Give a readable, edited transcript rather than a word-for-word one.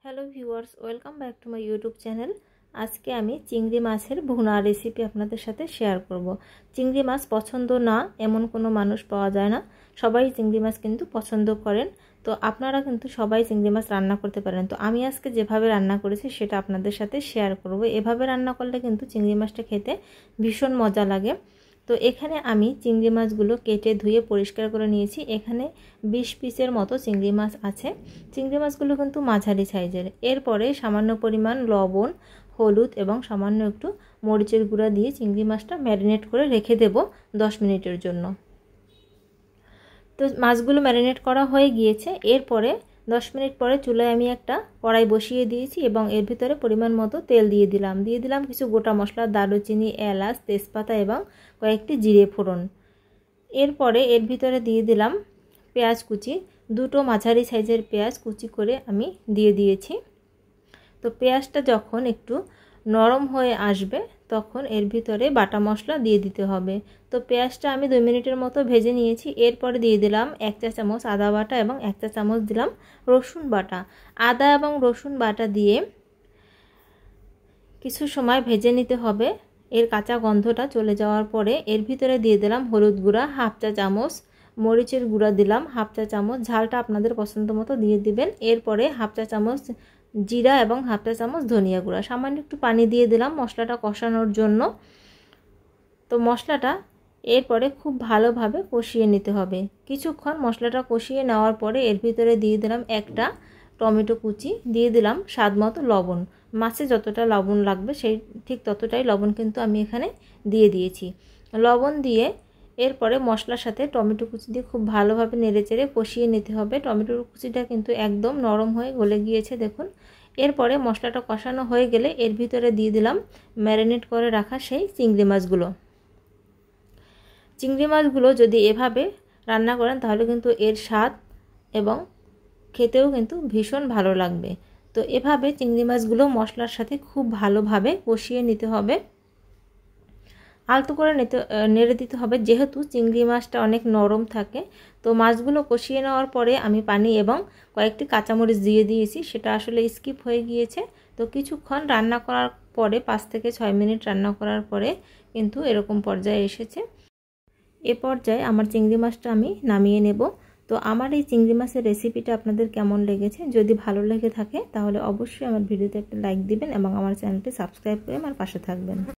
Hello viewers, welcome back to my YouTube channel. আজকে আমি চিংড়ি মাছের ভুনা রেসিপি আপনাদের সাথে শেয়ার করব। চিংড়ি মাছ পছন্দ না এমন কোনো মানুষ পাওয়া যায় না, সবাই চিংড়ি মাছ কিন্তু পছন্দ করেন। তো আপনারা কিন্তু সবাই চিংড়ি মাছ রান্না করতে পারেন। তো আমি আজকে যেভাবে রান্না করেছি সেটা আপনাদের সাথে শেয়ার করব। এভাবে রান্না করলে কিন্তু চিংড়ি মাছটা খেতে ভীষণ মজা লাগে। তো এখানে আমি চিংড়ি মাছগুলো কেটে ধুয়ে পরিষ্কার করে নিয়েছি। এখানে 20 পিসের মতো চিংড়ি মাছ আছে। চিংড়ি মাছগুলো কিন্তু মাঝারি সাইজের। এরপরে সামান্য পরিমাণ লবণ, হলুদ এবং সামান্য একটু মরিচের গুঁড়া দিয়ে চিংড়ি মাছটা ম্যারিনেট করে রেখে দেব 10 মিনিটের জন্য। তো মাছগুলো ম্যারিনেট করা হয়ে গিয়েছে। এরপরে 10 মিনিট পরে চুলায় আমি একটা কড়াই বসিয়ে দিয়েছি এবং এর ভিতরে পরিমাণ মতো তেল দিয়ে দিলাম কিছু গোটা মশলা, দারুচিনি, এলাচ, তেজপাতা এবং কয়েকটি জিরে ফোড়ন। এরপরে এর ভিতরে দিয়ে দিলাম পেঁয়াজ কুচি, দুটো মাঝারি সাইজের পেঁয়াজ কুচি করে আমি দিয়ে দিয়েছি। তো পেঁয়াজটা যখন একটু নরম হয়ে আসবে তখন এর ভিতরে বাটা মশলা দিয়ে দিতে হবে। তো পেঁয়াজটা আমি 2 মিনিটের মতো ভেজে নিয়েছি। এরপরে দিয়ে দিলাম 1 চা চামচ আদা বাটা এবং 1 চা চামচ দিলাম রসুন বাটা। আদা এবং রসুন বাটা দিয়ে কিছু সময় ভেজে নিতে হবে। এর কাঁচা গন্ধটা চলে যাওয়ার পরে এর ভিতরে দিয়ে দিলাম হলুদ গুঁড়া 1/2 চা চামচ, মরিচের গুঁড়া দিলাম 1/2 চা চামচ, ঝালটা আপনাদের পছন্দ মতো দিয়ে দিবেন। এরপরে 1/2 চা চামচ জিরা এবং 1/2 চা চামচ ধনিয়া গুঁড়া, সামান্য একটু পানি দিয়ে দিলাম মশলাটা কষানোর জন্য। তো মশলাটা এরপরে খুব ভালোভাবে কষিয়ে নিতে হবে। কিছুক্ষণ মশলাটা কষিয়ে নেওয়ার পরে এর ভিতরে দিয়ে দিলাম একটা টমেটো কুচি, দিয়ে দিলাম স্বাদ মতো লবণ। মাছে যতটা লবণ লাগবে সেই ঠিক ততটাই লবণ কিন্তু আমি এখানে দিয়ে দিয়েছি। লবণ দিয়ে এরপরে মশলার সাথে টমেটো কুচি দিয়ে খুব ভালোভাবে নেড়েচেড়ে কষিয়ে নিতে হবে। টমেটোর কুচিটা কিন্তু একদম নরম হয়ে গলে গিয়েছে দেখুন। এরপরে মশলাটা কষানো হয়ে গেলে এর ভিতরে দিয়ে দিলাম ম্যারিনেট করে রাখা সেই চিংড়ি মাছগুলো। চিংড়ি মাছগুলো যদি এভাবে রান্না করেন তাহলে কিন্তু এর স্বাদ এবং খেতেও কিন্তু ভীষণ ভালো লাগবে। তো এভাবে চিংড়ি মাছগুলো মশলার সাথে খুব ভালোভাবে কষিয়ে নিতে হবে, আলতো করে নেড়ে দিতে হবে, যেহেতু চিংড়ি মাছটা অনেক নরম থাকে। তো মাছগুলো কষিয়ে নেওয়ার পরে আমি পানি এবং কয়েকটি কাঁচামরিচ দিয়ে দিয়েছি, সেটা আসলে স্কিপ হয়ে গিয়েছে। তো কিছুক্ষণ রান্না করার পরে 5 থেকে 6 মিনিট রান্না করার পরে কিন্তু এরকম পর্যায়ে এসেছে। এ পর্যায়ে আমার চিংড়ি মাছটা আমি নামিয়ে নেব। তো আমার এই চিংড়ি মাছের রেসিপিটা আপনাদের কেমন লেগেছে? যদি ভালো লেগে থাকে তাহলে অবশ্যই আমার ভিডিওতে একটা লাইক দিবেন এবং আমার চ্যানেলটি সাবস্ক্রাইব করে আমার পাশে থাকবেন।